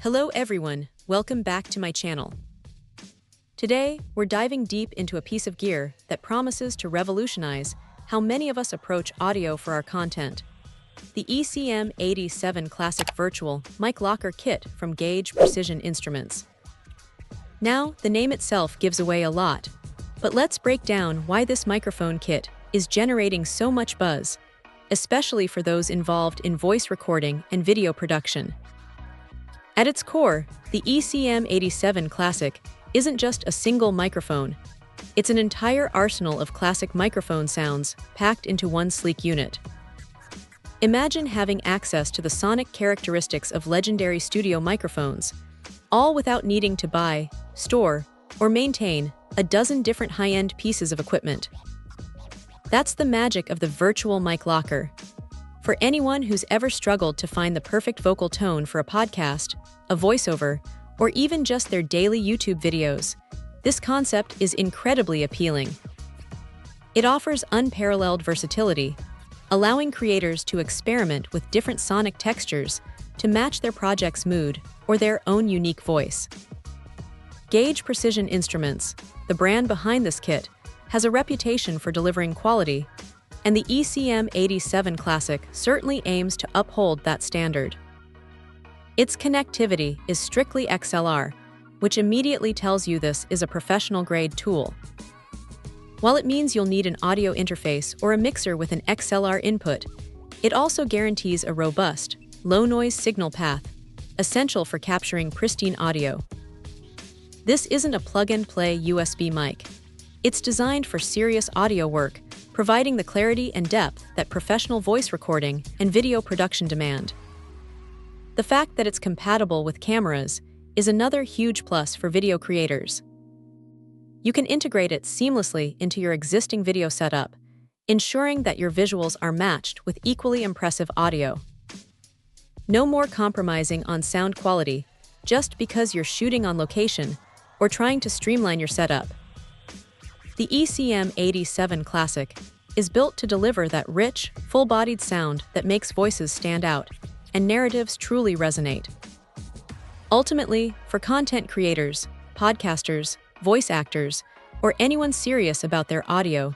Hello everyone, welcome back to my channel. Today, we're diving deep into a piece of gear that promises to revolutionize how many of us approach audio for our content. The ECM 87 Classic Virtual Mic Locker Kit from Gauge Precision Instruments. Now, the name itself gives away a lot, but let's break down why this microphone kit is generating so much buzz, especially for those involved in voice recording and video production. At its core, the ECM 87 Classic isn't just a single microphone. It's an entire arsenal of classic microphone sounds packed into one sleek unit. Imagine having access to the sonic characteristics of legendary studio microphones, all without needing to buy, store, or maintain a dozen different high-end pieces of equipment. That's the magic of the virtual mic locker. For anyone who's ever struggled to find the perfect vocal tone for a podcast, a voiceover, or even just their daily YouTube videos, this concept is incredibly appealing. It offers unparalleled versatility, allowing creators to experiment with different sonic textures to match their project's mood or their own unique voice. Gauge Precision Instruments, the brand behind this kit, has a reputation for delivering quality, and the ECM 87 Classic certainly aims to uphold that standard. Its connectivity is strictly XLR, which immediately tells you this is a professional-grade tool. While it means you'll need an audio interface or a mixer with an XLR input, it also guarantees a robust, low-noise signal path, essential for capturing pristine audio. This isn't a plug-and-play USB mic. It's designed for serious audio work, providing the clarity and depth that professional voice recording and video production demand. The fact that it's compatible with cameras is another huge plus for video creators. You can integrate it seamlessly into your existing video setup, ensuring that your visuals are matched with equally impressive audio. No more compromising on sound quality just because you're shooting on location or trying to streamline your setup. The ECM 87 Classic is built to deliver that rich, full-bodied sound that makes voices stand out and narratives truly resonate. Ultimately, for content creators, podcasters, voice actors, or anyone serious about their audio,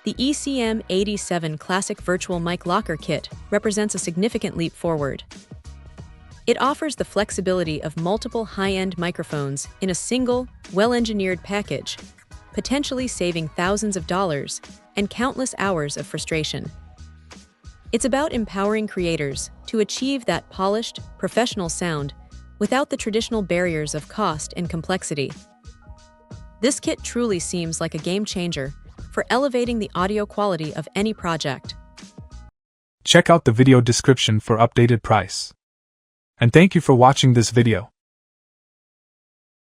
the ECM 87 Classic Virtual Mic Locker Kit represents a significant leap forward. It offers the flexibility of multiple high-end microphones in a single, well-engineered package, potentially saving thousands of dollars and countless hours of frustration. It's about empowering creators to achieve that polished, professional sound without the traditional barriers of cost and complexity. This kit truly seems like a game changer for elevating the audio quality of any project. Check out the video description for updated price. And thank you for watching this video.